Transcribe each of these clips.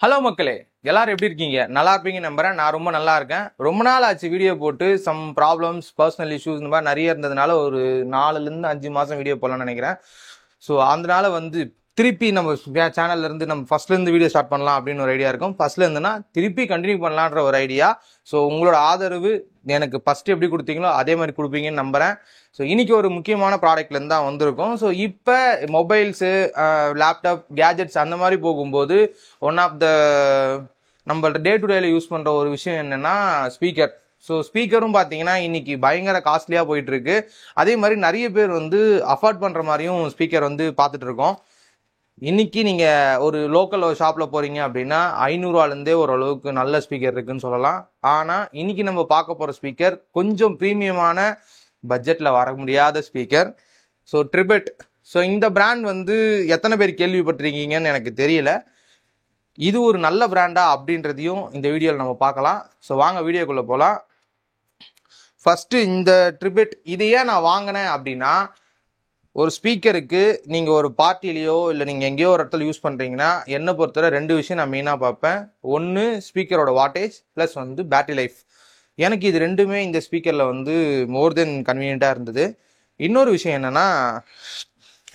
Hello மக்களே, எல்லாரும் எப்படி இருக்கீங்க? நல்லா இருப்பீங்க நம்புறேன். நான் ரொம்ப நல்லா இருக்கேன். ரொம்ப நாள் ஆச்சு வீடியோ போட்டு. சம் ப்ராப்ளம்ஸ், பர்சனல் இஷ்யூஸ் இந்த மாதிரி நிறைய இருந்ததுனால ஒரு 4 to 5 மாசம் வீடியோ போடலாம்னு நினைக்கிறேன். ஸோ அதனால திருப்பி நம்ம சேனல்ல இருந்து நம்ம ஃபர்ஸ்ட்ல இருந்து வீடியோ ஸ்டார்ட் பண்ணலாம் அப்படின்னு ஒரு ஐடியா இருக்கும். ஃபர்ஸ்ட்ல இருந்துன்னா திருப்பி கண்டினியூ பண்ணலான்ற ஒரு ஐடியா. ஸோ உங்களோட ஆதரவு எனக்கு ஃபர்ஸ்ட் எப்படி கொடுத்தீங்களோ அதே மாதிரி கொடுப்பீங்கன்னு நம்புறேன். ஸோ இன்னைக்கு ஒரு முக்கியமான ப்ராடக்ட்ல இருந்து தான் வந்திருக்கும். ஸோ இப்போ மொபைல்ஸு, லேப்டாப், கேஜெட்ஸ் அந்த மாதிரி போகும்போது ஒன் ஆஃப் த நம்ம டே டு டேல யூஸ் பண்ற ஒரு விஷயம் என்னன்னா ஸ்பீக்கர். ஸோ ஸ்பீக்கரும் பார்த்தீங்கன்னா இன்னைக்கு பயங்கர காஸ்ட்லியா போயிட்டு இருக்கு. அதே மாதிரி நிறைய பேர் அஃபோர்ட் பண்ற மாதிரியும் ஸ்பீக்கர் பார்த்துட்டு இருக்கோம். இன்னைக்கு நீங்க ஒரு லோக்கல் ஷாப்ல போறீங்க அப்படின்னா 500 ஓரளவுக்கு நல்ல ஸ்பீக்கர் இருக்குன்னு சொல்லலாம். ஆனா இன்னைக்கு நம்ம பார்க்க போற ஸ்பீக்கர் கொஞ்சம் பிரீமியமான பட்ஜெட்ல வர முடியாத ஸ்பீக்கர். ஸோ ட்ரிபெட். ஸோ இந்த பிராண்ட் எத்தனை பேர் கேள்விப்பட்டிருக்கீங்கன்னு எனக்கு தெரியல. இது ஒரு நல்ல பிராண்டா அப்படின்றதையும் இந்த வீடியோவில் நம்ம பார்க்கலாம். ஸோ வாங்க வீடியோக்குள்ள போகலாம். ஃபர்ஸ்ட் இந்த ட்ரிபெட் இதையே நான் வாங்கினேன் அப்படின்னா, ஒரு ஸ்பீக்கருக்கு நீங்கள் ஒரு பார்ட்டிலேயோ இல்லை நீங்கள் எங்கேயோ ஒரு இடத்துல யூஸ் பண்ணுறீங்கன்னா என்னை பொறுத்தவரை 2 விஷயம் நான் மெயினாக பார்ப்பேன். ஒன்று ஸ்பீக்கரோட வாட்டேஜ் ப்ளஸ் பேட்டரி லைஃப். எனக்கு இது ரெண்டுமே இந்த ஸ்பீக்கரில் மோர் தென் கன்வீனியண்ட்டாக இருந்தது. இன்னொரு விஷயம் என்னென்னா,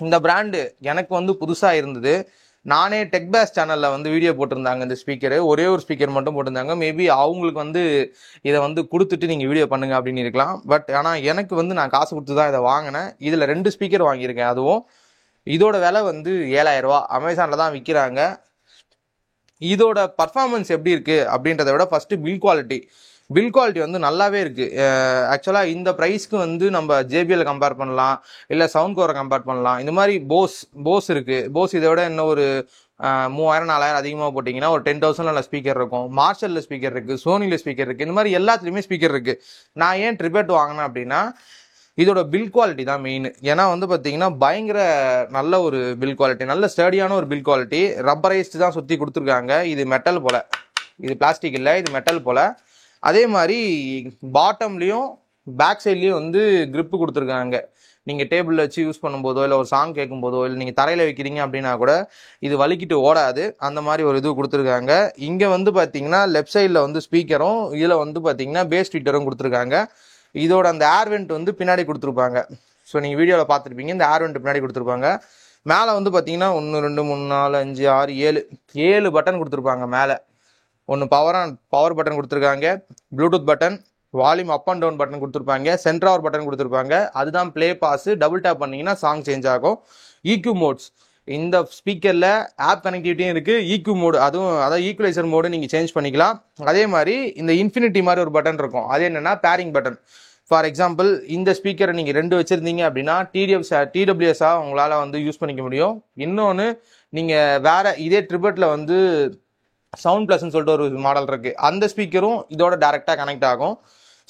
இந்த பிராண்டு எனக்கு புதுசாக இருந்தது. நானே டெக்பாஸ் சேனலில் வீடியோ போட்டிருந்தாங்க. இந்த ஸ்பீக்கரு ஒரே ஒரு ஸ்பீக்கர் மட்டும் போட்டிருந்தாங்க. மேபி அவங்களுக்கு இதை கொடுத்துட்டு நீங்கள் வீடியோ பண்ணுங்க அப்படின்னு இருக்கலாம். பட் ஆனால் எனக்கு நான் காசு கொடுத்து தான் இதை வாங்கினேன். இதில் 2 ஸ்பீக்கர் வாங்கியிருக்கேன். அதுவும் இதோட விலை 7,000 ரூபா. அமேசானில் தான் விற்கிறாங்க. இதோட பர்ஃபார்மன்ஸ் எப்படி இருக்குது அப்படின்றத விட ஃபஸ்ட்டு பில் குவாலிட்டி நல்லாவே இருக்குது. ஆக்சுவலாக இந்த ப்ரைஸ்க்கு நம்ம ஜேபிஎல் கம்பேர் பண்ணலாம், இல்லை சவுண்ட் கோரை கம்பேர் பண்ணலாம். இந்த மாதிரி போஸ் இருக்குது. போஸ் இதை விட இன்னும் ஒரு 3,000-4,000 அதிகமாக போட்டிங்கன்னா ஒரு 10,000 ஸ்பீக்கர் இருக்கும். மார்ஷலில் ஸ்பீக்கர் இருக்குது, சோனியில் ஸ்பீக்கர் இருக்குது. இந்த மாதிரி எல்லாத்துலேயுமே ஸ்பீக்கர் இருக்குது. நான் ஏன் ட்ரிபெட் வாங்கினேன் அப்படின்னா, இதோட பில் குவாலிட்டி தான் மெயின். ஏன்னா பார்த்தீங்கன்னா பயங்கர நல்ல ஒரு பில் குவாலிட்டி, நல்ல ஸ்டடியான ஒரு பில் குவாலிட்டி. ரப்பரைஸ்டு தான் சுற்றி கொடுத்துருக்காங்க. இது மெட்டல் போல், இது பிளாஸ்டிக் இல்லை, இது மெட்டல் போல். அதே மாதிரி பாட்டம்லேயும் பேக் சைட்லேயும் கிரிப்பு கொடுத்துருக்காங்க. நீங்கள் டேபிளில் வச்சு யூஸ் பண்ணும்போதோ இல்லை ஒரு சாங் கேட்கும்போதோ இல்லை நீங்கள் தரையில் வைக்கிறீங்க அப்படின்னா கூட இது வலிக்கிட்டு ஓடாது. அந்த மாதிரி ஒரு இது கொடுத்துருக்காங்க. இங்கே பார்த்தீங்கன்னா லெஃப்ட் சைடில் ஸ்பீக்கரும் இதில் பார்த்தீங்கன்னா பேஸ் ட்வீட்டரும் கொடுத்துருக்காங்க. இதோட அந்த ஏர்வெண்ட் பின்னாடி கொடுத்துருப்பாங்க. ஸோ நீங்கள் வீடியோவில் பார்த்துருப்பீங்க. இந்த ஏர்வெண்ட் பின்னாடி கொடுத்துருப்பாங்க. மேலே பார்த்தீங்கன்னா 1 2 3 4 5 6 7 பட்டன் கொடுத்துருப்பாங்க. மேலே ஒன்று பவர் பட்டன் கொடுத்துருக்காங்க, Bluetooth button, volume up and down button கொடுத்துருப்பாங்க, சென்ட்ரார் பட்டன் கொடுத்துருப்பாங்க. அதுதான் ப்ளே பாஸ். டபுள் டேப் பண்ணிங்கன்னா சாங் சேஞ்ச் ஆகும். EQ modes. இந்த ஸ்பீக்கரில் ஆப் கனெக்டிவிட்டியும் இருக்குது. EQ மோடு, அதாவது ஈக்குவலைசர் மோடு நீங்கள் சேஞ்ச் பண்ணிக்கலாம். அதே மாதிரி இந்த இன்ஃபினிட்டி மாதிரி ஒரு பட்டன் இருக்கும். அது என்னென்னா பேரிங் பட்டன். ஃபார் எக்ஸாம்பிள் இந்த ஸ்பீக்கரை நீங்கள் 2 வச்சுருந்தீங்க அப்படின்னா TWS உங்களால் யூஸ் பண்ணிக்க முடியும். இன்னொன்று நீங்கள் வேற இதே ட்ரிபெட்டில் சவுண்ட் பிளஸ்ன்னு சொல்லிட்டு ஒரு மாடல் இருக்கு. அந்த ஸ்பீக்கரும் இதோட டைரக்டா கனெக்ட் ஆகும்.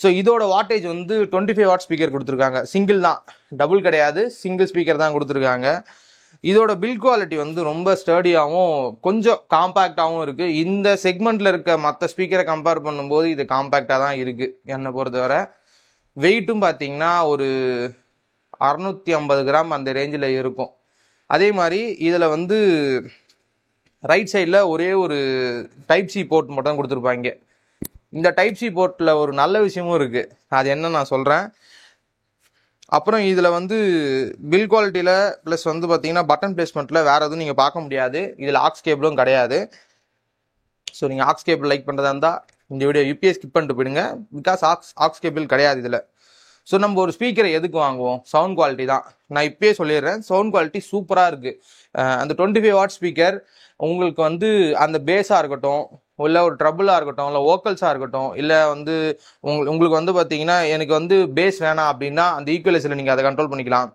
ஸோ இதோட வாட்டேஜ் 25 வாட் ஸ்பீக்கர் கொடுத்துருக்காங்க. சிங்கிள் தான், டபுள் கிடையாது, சிங்கிள் ஸ்பீக்கர் தான் கொடுத்துருக்காங்க. இதோட பில் குவாலிட்டி ரொம்ப ஸ்டடியாகவும் கொஞ்சம் காம்பேக்டாகவும் இருக்கு. இந்த செக்மெண்ட்ல இருக்க மற்ற ஸ்பீக்கரை கம்பேர் பண்ணும்போது இது காம்பேக்டா தான் இருக்கு என்னை பொறுத்தவரை. வெயிட்டும் பார்த்தீங்கன்னா ஒரு 650 கிராம் அந்த ரேஞ்சில் இருக்கும். அதே மாதிரி இதில் ரைட் சைடில் ஒரே ஒரு டைப் சி போர்ட் மட்டும் கொடுத்துருப்பாங்க. இந்த டைப் சி போர்ட்டில் ஒரு நல்ல விஷயமும் இருக்குது. அது என்ன நான் சொல்கிறேன். அப்புறம் இதில் பில் குவாலிட்டியில் ப்ளஸ் பார்த்தீங்கன்னா பட்டன் பிளேஸ்மெண்ட்டில் வேறு எதுவும் நீங்கள் பார்க்க முடியாது. இதில் ஆக்ஸ் கேபிளும் கிடையாது. ஸோ நீங்கள் ஆக்ஸ் கேபிள் லைக் பண்ணுறதா இருந்தால் இந்த வீடியோ யூபிஎஸ் ஸ்கிப் பண்ணிட்டு போயிடுங்க. பிகாஸ் ஆக்ஸ் கேபிள் கிடையாது இதில். ஸோ நம்ம ஒரு ஸ்பீக்கரை எதுக்கு வாங்குவோம்? சவுண்ட் குவாலிட்டி தான். நான் இப்பயே சொல்லிடுறேன், சவுண்ட் குவாலிட்டி சூப்பராக இருக்குது. அந்த 25 வாட் ஸ்பீக்கர் உங்களுக்கு அந்த பேஸாக இருக்கட்டும், இல்லை ஒரு ட்ரபிளாக இருக்கட்டும், இல்லை வோக்கல்ஸாக இருக்கட்டும், இல்லை உங்களுக்கு பார்த்தீங்கன்னா எனக்கு பேஸ் வேணாம் அப்படின்னா அந்த ஈக்குவலைசரில் நீங்கள் அதை கண்ட்ரோல் பண்ணிக்கலாம்.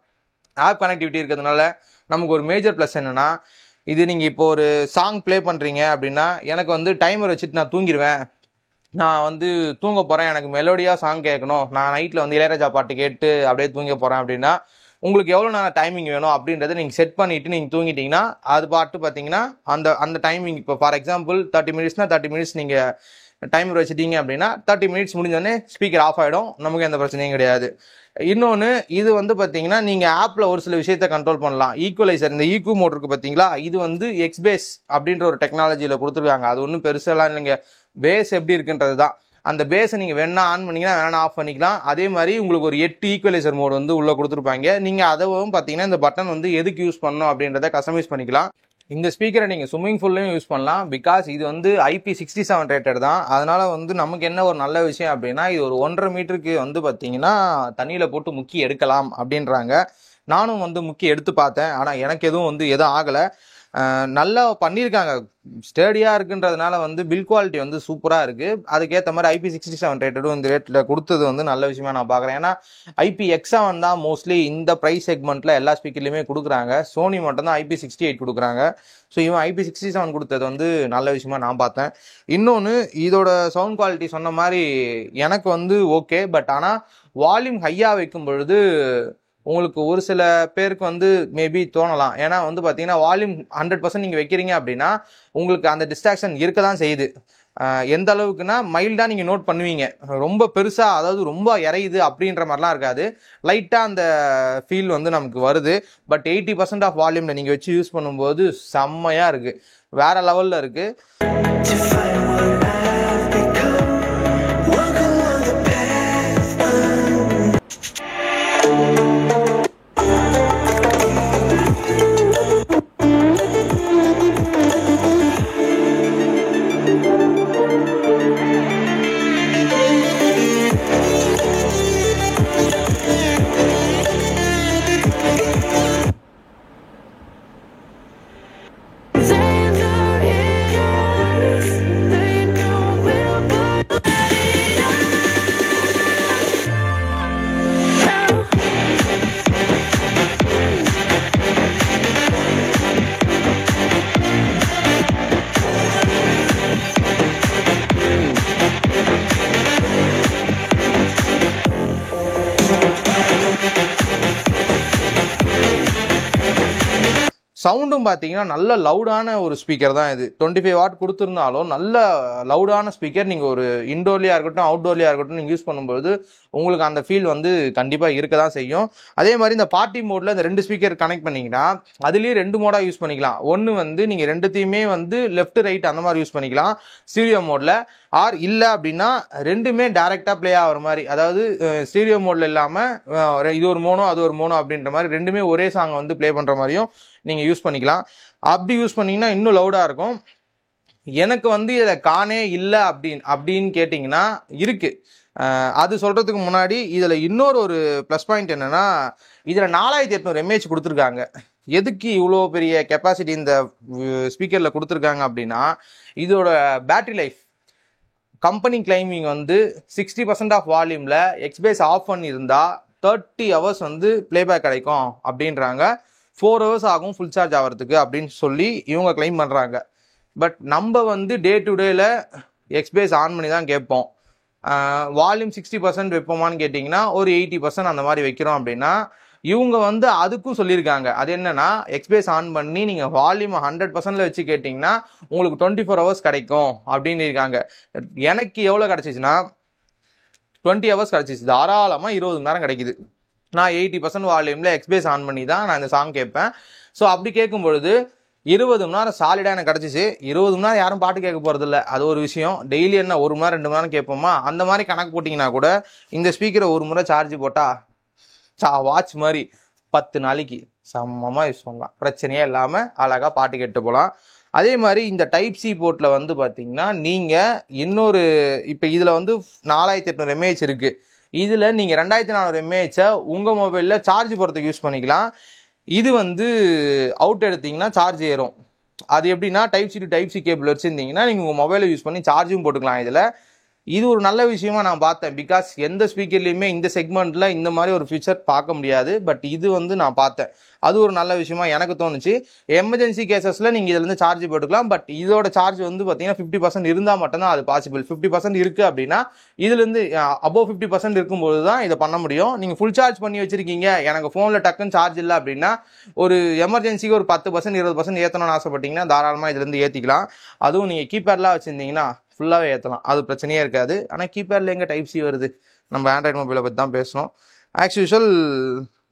ஆப் கனெக்டிவிட்டி இருக்கிறதுனால நமக்கு ஒரு மேஜர் ப்ளஸ் என்னென்னா, இது நீங்கள் இப்போ ஒரு சாங் ப்ளே பண்ணுறீங்க அப்படின்னா எனக்கு டைமர் வச்சுட்டு நான் தூங்கிடுவேன், நான் தூங்க போகிறேன், எனக்கு மெலோடியாக சாங் கேட்கணும், நான் நைட்டில் இளையராஜா பாட்டு கேட்டு அப்படியே தூங்க போகிறேன் அப்படின்னா உங்களுக்கு எவ்வளோ நேரம் டைமிங் வேணும் அப்படின்றத நீங்கள் செட் பண்ணிவிட்டு நீங்கள் தூங்கிட்டீங்கன்னா அது பாட்டு பார்த்தீங்கன்னா அந்த டைமிங் இப்போ ஃபார் எக்ஸாம்பிள் 30 மினிட்ஸ்னால் 30 மினிட்ஸ் நீங்கள் டைமர் வச்சுட்டீங்க அப்படின்னா 30 மினிட்ஸ் முடிஞ்சோடனே ஸ்பீக்கர் ஆஃப் ஆகிடும், நமக்கு எந்த பிரச்சனையும் கிடையாது. இன்னொன்று இது வந்து பார்த்தீங்கன்னா நீங்கள் ஆப்பில் ஒரு சில விஷயத்த கண்ட்ரோல் பண்ணலாம். ஈக்குவலைசர், இந்த ஈக்யூ மோட்டருக்கு பார்த்தீங்களா, இது வந்து எக்ஸ்பேஸ் அப்படின்ற ஒரு டெக்னாலஜியில் கொடுத்துருக்காங்க. அது ஒன்றும் பெருசெல்லாம் இல்லைங்க, பேஸ் எப்படி இருக்குன்றது தான். அந்த பேஸை நீங்கள் வேணா ஆன் பண்ணிங்கன்னா வேணா ஆஃப் பண்ணிக்கலாம். அதே மாதிரி உங்களுக்கு ஒரு 8 ஈக்குவலைசர் மோடு வந்து உள்ளே கொடுத்துருப்பாங்க. நீங்கள் அதுவும் பார்த்தீங்கன்னா இந்த பட்டன் வந்து எதுக்கு யூஸ் பண்ணணும் அப்படின்றத கஸ்டமைஸ் பண்ணிக்கலாம். இந்த ஸ்பீக்கரை நீங்கள் ஸ்விம்மிங் பூல்லையும் யூஸ் பண்ணலாம். பிகாஸ் இது வந்து IP67 ரேட்டட் தான். அதனால வந்து நமக்கு என்ன ஒரு நல்ல விஷயம் அப்படின்னா, இது ஒரு 1.5 மீட்டருக்கு வந்து பார்த்தீங்கன்னா தண்ணியில் போட்டு முக்கி எடுக்கலாம் அப்படின்றாங்க. நானும் வந்து முக்கி எடுத்து பார்த்தேன், ஆனால் எனக்கு எதுவும் ஆகலை. நல்லா பண்ணியிருக்காங்க, ஸ்டேடியாக இருக்குன்றதுனால வந்து பில் குவாலிட்டி வந்து சூப்பராக இருக்குது. அதுக்கேற்ற மாதிரி IP67 ரேட்டடும் இந்த ரேட்டில் கொடுத்தது வந்து நல்ல விஷயமா நான் பார்க்குறேன். ஏன்னா IP-X7 தான் மோஸ்ட்லி இந்த ப்ரைஸ் செக்மெண்ட்டில் எல்லா ஸ்பீக்கர்லையுமே கொடுக்குறாங்க. சோனி மட்டும் தான் IP-68 கொடுக்குறாங்க. ஸோ இவன் IP-67 கொடுத்தது வந்து நல்ல விஷயமா நான் பார்த்தேன். இன்னொன்று, இதோட சவுண்ட் குவாலிட்டி சொன்ன மாதிரி எனக்கு வந்து ஓகே. பட் ஆனால் வால்யூம் ஹையாக வைக்கும் பொழுது உங்களுக்கு ஒரு சில பேருக்கு வந்து மேபி தோணலாம். ஏன்னா வந்து பார்த்தீங்கன்னா வால்யூம் 100% நீங்கள் வைக்கிறீங்க அப்படின்னா உங்களுக்கு அந்த டிஸ்ட்ராக்ஷன் இருக்க தான் செய்யுது. எந்த அளவுக்குன்னா மைல்டாக நீங்கள் நோட் பண்ணுவீங்க, ரொம்ப பெருசாக அதாவது ரொம்ப இறையுது அப்படின்ற மாதிரிலாம் இருக்காது. லைட்டாக அந்த ஃபீல் வந்து நமக்கு வருது. பட் 80% ஆஃப் வால்யூமில் நீங்கள் வச்சு யூஸ் பண்ணும்போது செம்மையாக இருக்குது, வேறு லெவலில் இருக்குது. சவுண்டும் பார்த்தீங்கன்னா நல்ல லவுடான ஒரு ஸ்பீக்கர் தான் இது. 25 வாட் கொடுத்துருந்தாலும் நல்ல லவுடான ஸ்பீக்கர். நீங்கள் ஒரு இன்டோர்லேயா இருக்கட்டும் அவுட்டோர்லேயா இருக்கட்டும் நீங்கள் யூஸ் பண்ணும்போது உங்களுக்கு அந்த ஃபீல் வந்து கண்டிப்பாக இருக்க தான் செய்யும். அதே மாதிரி இந்த பார்ட்டி மோடில் இந்த 2 ஸ்பீக்கர் கனெக்ட் பண்ணிங்கன்னா அதுலேயே 2 மோடாக யூஸ் பண்ணிக்கலாம். ஒன்று வந்து நீங்கள் ரெண்டுத்தையுமே வந்து லெஃப்ட் ரைட் அந்த மாதிரி யூஸ் பண்ணிக்கலாம் ஸ்டீரியோ மோடில். ஆர் இல்லை அப்படின்னா ரெண்டுமே டைரெக்டாக ப்ளே ஆகிற மாதிரி, அதாவது ஸ்டீரியோ மோடில் இல்லாமல் இது ஒரு மோனோ அது ஒரு மோனோ அப்படின்ற மாதிரி ரெண்டுமே ஒரே சாங்கை வந்து ப்ளே பண்ணுற மாதிரியும் நீங்கள் யூஸ் பண்ணிக்கலாம். அப்படி யூஸ் பண்ணிங்கன்னா இன்னும் லவுடாக இருக்கும். எனக்கு வந்து இதில் காணே இல்லை அப்படின்னு கேட்டிங்கன்னா இருக்குது. அது சொல்கிறதுக்கு முன்னாடி இதில் இன்னொரு ஒரு ப்ளஸ் பாயிண்ட் என்னென்னா, இதில் 4800 mAh கொடுத்துருக்காங்க. எதுக்கு இவ்வளோ பெரிய கெப்பாசிட்டி இந்த ஸ்பீக்கரில் கொடுத்துருக்காங்க அப்படின்னா, இதோட பேட்டரி லைஃப் கம்பெனி கிளைமிங் வந்து 60% ஆஃப் வால்யூமில் எக்ஸ்பேஸ் ஆஃப் பண்ணியிருந்தால் 30 hours வந்து ப்ளேபேக் கிடைக்கும் அப்படின்றாங்க. 4 hours ஆகும் ஃபுல் சார்ஜ் ஆகிறதுக்கு அப்படின்னு சொல்லி இவங்க கிளைம் பண்ணுறாங்க. பட் நம்ம வந்து டே டு டேல எக்ஸ்பேஸ் ஆன் பண்ணி தான் கேட்போம். வால்யூம் 60% வைப்போமான்னு கேட்டிங்கன்னா ஒரு 80% அந்த மாதிரி வைக்கிறோம் அப்படின்னா இவங்க வந்து அதுக்கும் சொல்லியிருக்காங்க. அது என்னன்னா, எக்ஸ்பேஸ் ஆன் பண்ணி நீங்கள் வால்யூம் 100%ல வச்சு கேட்டிங்கன்னா உங்களுக்கு 24 hours கிடைக்கும் அப்படின்னு இருக்காங்க. எனக்கு எவ்வளோ கிடச்சிச்சுன்னா 20 hours கிடச்சிச்சு. தாராளமாக 20 மணி நேரம் கிடைக்குது. நான் 80% வால்யூமில் எக்ஸ்பேஸ் ஆன் பண்ணி தான் நான் இந்த சாங் கேட்பேன். ஸோ அப்படி கேட்கும் பொழுது 20 மணி நேரம் சாலிடாக எனக்கு கிடச்சிச்சு. 20 மணி நேரம் யாரும் பாட்டு கேட்க போகிறதில்ல, அது ஒரு விஷயம். டெய்லி என்ன 1 மணி நேரம் 2 மணி நேரம் கேட்போமா, அந்த மாதிரி கணக்கு போட்டிங்கன்னா கூட இந்த ஸ்பீக்கரை ஒரு முறை சார்ஜ் போட்டால் வாட்ச் மாதிரி 10 நாளைக்கு சமமாக யூஸ் பண்ணலாம், பிரச்சனையே இல்லாமல் அழகாக பாட்டு கேட்டு போகலாம். அதே மாதிரி இந்த டைப் சி போர்ட்டில் வந்து பார்த்தீங்கன்னா நீங்கள் இன்னொரு இப்போ இதில் வந்து 4800 mAh இருக்குது. இதில் நீங்கள் 2400 mAh உங்கள் மொபைலில் சார்ஜ் போகிறதுக்கு யூஸ் பண்ணிக்கலாம். இது வந்து அவுட் எடுத்தீங்கன்னா சார்ஜ் ஏறும். அது எப்படின்னா type C to type C cable வச்சுருந்தீங்கன்னா நீங்கள் உங்கள் மொபைலை யூஸ் பண்ணி சார்ஜும் போட்டுக்கலாம். இதில் இது ஒரு நல்ல விஷயமா நான் பார்த்தேன். பிகாஸ் எந்த ஸ்பீக்கர்லையுமே இந்த செக்மெண்ட்டில் இந்த மாதிரி ஒரு ஃபீச்சர் பார்க்க முடியாது. பட் இது வந்து நான் பார்த்தேன், அது ஒரு நல்ல விஷயமா எனக்கு தோணுச்சு. எமர்ஜென்சி கேசஸில் நீங்கள் இதுலேருந்து சார்ஜ் போட்டுக்கலாம். பட் இதோட சார்ஜ் வந்து பார்த்தீங்கன்னா 50% இருந்தால் மட்டும்தான் அது பாசிபிள். 50% இருக்குது அப்படின்னா இதுலேருந்து அபோவ் 50% இருக்கும்போது தான் இதை பண்ண முடியும். நீங்கள் ஃபுல் சார்ஜ் பண்ணி வச்சுருக்கீங்க, எனக்கு ஃபோனில் டக்குன்னு சார்ஜ் இல்லை அப்படின்னா ஒரு எமர்ஜென்சிக்கு ஒரு 10% 20% ஏற்றணும்னு ஆசைப்பட்டீங்கன்னா தாராளமாக இதுலேருந்து ஏற்றிக்கலாம். அதுவும் நீங்கள் கீபேட்லாம் வச்சுருந்தீங்கன்னா ஃபுல்லாகவே ஏற்றலாம், அது பிரச்சனையே இருக்காது. ஆனால் கீபேடில் எங்கே டைப் சி வருது? நம்ம ஆண்ட்ராய்டு மொபைலை பற்றி தான் பேசணும். ஆஸ் யூஷுவல்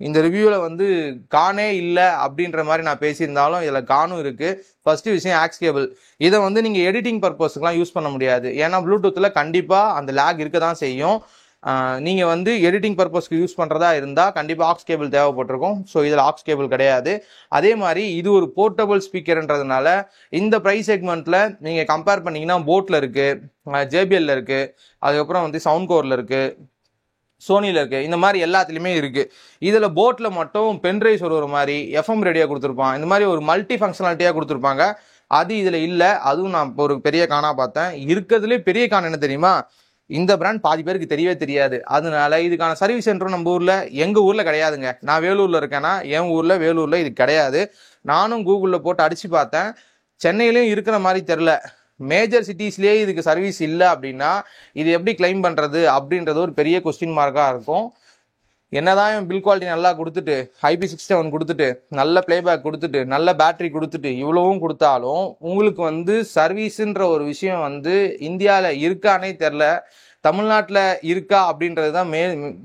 இந்த ரிவ்யூவில் வந்து கானே இல்லை அப்படின்ற மாதிரி நான் பேசியிருந்தாலும் இதில் கானும் இருக்குது. ஃபர்ஸ்ட் விஷயம் ஆக்ஸ் கேபிள். இதை வந்து நீங்கள் எடிட்டிங் பர்பஸ்க்குலாம் யூஸ் பண்ண முடியாது. ஏன்னா ப்ளூடூத்தில் கண்டிப்பாக அந்த லேக் இருக்க தான் செய்யும். நீங்கள் வந்து எடிட்டிங் பர்பஸ்க்கு யூஸ் பண்ணுறதா இருந்தால் கண்டிப்பாக ஆக்ஸ் கேபிள் தேவைப்பட்டிருக்கும். ஸோ இதில் ஆக்ஸ் கேபிள் கிடையாது. அதே மாதிரி இது ஒரு போர்ட்டபிள் ஸ்பீக்கர்ன்றதுனால இந்த ப்ரைஸ் செக்மெண்ட்டில் நீங்கள் கம்பேர் பண்ணிங்கன்னா போட்டில் இருக்குது, ஜேபிஎல்ல இருக்குது, அதுக்கப்புறம் வந்து சவுண்ட் கோரில் இருக்குது, சோனியில் இருக்குது, இந்த மாதிரி எல்லாத்துலேயுமே இருக்குது. இதில் போட்டில் மட்டும் பென்ட்ரைவ் ஒரு மாதிரி எஃப்எம் ரேடியோ கொடுத்துருப்பான், இந்த மாதிரி ஒரு மல்டி ஃபங்க்ஷனாலிட்டியாக கொடுத்துருப்பாங்க. அது இதில் இல்லை. அதுவும் நான் ஒரு பெரிய காணா பார்த்தேன். இருக்கிறதுலே பெரிய காண் என்ன தெரியுமா? இந்த பிராண்ட் பாதி பேருக்கு தெரியவே தெரியாது. அதனால இதுக்கான சர்வீஸ் சென்டரும் நம்ம ஊரில், எங்கள் ஊரில் கிடையாதுங்க. நான் வேலூரில் இருக்கேன்னா என் ஊரில் வேலூரில் இது கிடையாது. நானும் கூகுளில் போட்டு அடித்து பார்த்தேன், சென்னையிலையும் இருக்கிற மாதிரி தெரில. மேஜர் சிட்டிஸ்லேயே இதுக்கு சர்வீஸ் இல்லை அப்படின்னா இது எப்படி கிளைம் பண்ணுறது அப்படின்றது ஒரு பெரிய கொஸ்டின் மார்க்காக இருக்கும். என்னதான் பில் குவாலிட்டி நல்லா கொடுத்துட்டு, IP67 கொடுத்துட்டு, நல்ல பிளேபேக் கொடுத்துட்டு, நல்ல பேட்டரி கொடுத்துட்டு, இவ்வளவும் கொடுத்தாலும் உங்களுக்கு வந்து சர்வீஸுன்ற ஒரு விஷயம் வந்து இந்தியாவில் இருக்கானே தெரில. தமிழ்நாட்டில் இருக்கா அப்படின்றது தான்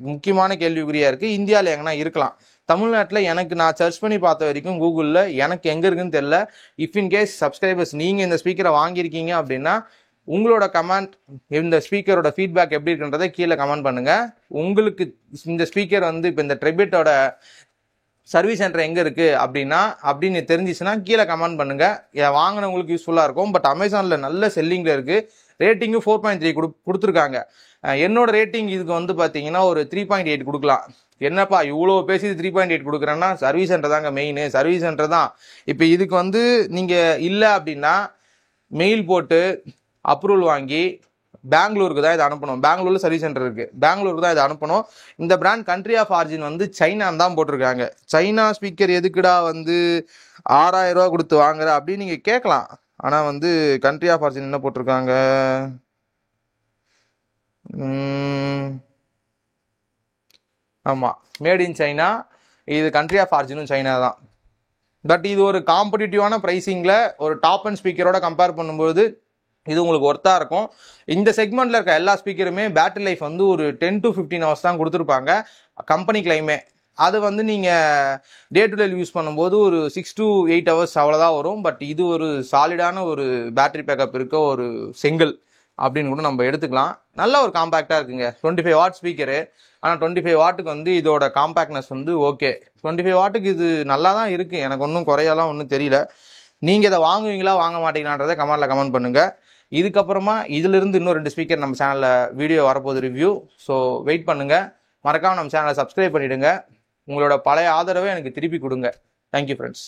முக்கியமான கேள்விக்குறியாக இருக்குது. இந்தியாவில் எங்கன்னா இருக்கலாம். தமிழ்நாட்டில் நான் சர்ச் பண்ணி பார்த்த வரைக்கும் கூகுளில் எனக்கு எங்கே இருக்குன்னு தெரில. இஃப் இன் கேஸ் சப்ஸ்கிரைபர்ஸ் நீங்கள் இந்த ஸ்பீக்கரை வாங்கியிருக்கீங்க அப்படின்னா உங்களோட கமெண்ட், இந்த ஸ்பீக்கரோட ஃபீட்பேக் எப்படி இருக்குன்றதை கீழே கமெண்ட் பண்ணுங்கள். உங்களுக்கு இந்த ஸ்பீக்கர் வந்து இப்போ இந்த ட்ரெபிட்டோட சர்வீஸ் சென்டர் எங்கே இருக்குது அப்படின்னு தெரிஞ்சிச்சுன்னா கீழே கமெண்ட் பண்ணுங்கள். வாங்கினவங்களுக்கு யூஸ்ஃபுல்லாக இருக்கும். பட் அமேசானில் நல்ல செல்லிங்கில் இருக்குது. ரேட்டிங்கும் 4.3 கொடுத்துருக்காங்க. என்னோட ரேட்டிங் இதுக்கு வந்து பார்த்தீங்கன்னா ஒரு 3.8 கொடுக்கலாம். என்னப்பா இவ்வளோ பேசி 3.8 கொடுக்குறேன்னா சர்வீஸ் சென்டர் தாங்க மெயின், சர்வீஸ் சென்டர் தான். இப்போ இதுக்கு வந்து நீங்கள் இல்லை அப்படின்னா மெயில் போட்டு அப்ரூவல் வாங்கி பெங்களூருக்கு தான் இதை அனுப்பணும். பெங்களூரில் சர்வீஸ் சென்டர் இருக்குது, பெங்களூருக்கு தான் இதை அனுப்பணும். இந்த பிராண்ட் கண்ட்ரி ஆஃப் ஆரிஜின் வந்து சைனான்னு தான் போட்டிருக்காங்க. சைனா ஸ்பீக்கர் எதுக்குடா வந்து 6000 ரூபா கொடுத்து வாங்குற அப்படின்னு நீங்கள் கேட்கலாம். ஆனால் வந்து கண்ட்ரி ஆஃப் ஆரிஜின் என்ன போட்டிருக்காங்க? ஆமாம், மேட் இன் சைனா. இது கண்ட்ரி ஆஃப் ஆரிஜினும் சைனா தான். பட் இது ஒரு காம்படிட்டிவான ப்ரைஸிங்கில் ஒரு டாப் அண்ட் ஸ்பீக்கரோட கம்பேர் பண்ணும்போது இது உங்களுக்கு ஒர்த்தாக இருக்கும். இந்த செக்மெண்ட்டில் இருக்க எல்லா ஸ்பீக்கருமே பேட்டரி லைஃப் வந்து ஒரு 10 to 15 hours தான் கொடுத்துருப்பாங்க கம்பெனி கிளைமே. அது வந்து நீங்கள் டே டு டே யூஸ் பண்ணும்போது ஒரு 6 to 8 hours அவ்வளோதான் வரும். பட் இது ஒரு சாலிடான ஒரு பேட்டரி பேக்கப் இருக்க ஒரு செங்கல் அப்படின்னு கூட நம்ம எடுத்துக்கலாம். நல்ல ஒரு காம்பேக்டாக இருக்குங்க. 25 வாட் ஸ்பீக்கரு. ஆனால் 25 வாட்டுக்கு வந்து இதோட காம்பேக்ட்னஸ் வந்து ஓகே. 25 வாட்டுக்கு இது நல்லா தான் இருக்குது. எனக்கு ஒன்றும் குறையெல்லாம் ஒன்றும் தெரியல. நீங்கள் இதை வாங்குவீங்களா வாங்க மாட்டீங்களான்றதை கமெண்ட் பண்ணுங்கள். இதுக்கப்புறமா இதிலிருந்து இன்னும் 2 ஸ்பீக்கர் நம்ம சேனலில் வீடியோ வரப்போகுது ரிவ்யூ. ஸோ வெயிட் பண்ணுங்கள். மறக்காமல் நம்ம சேனலை சப்ஸ்கிரைப் பண்ணிவிடுங்க. உங்களோட பழைய ஆதரவை எனக்கு திருப்பி கொடுங்க. Thank you friends.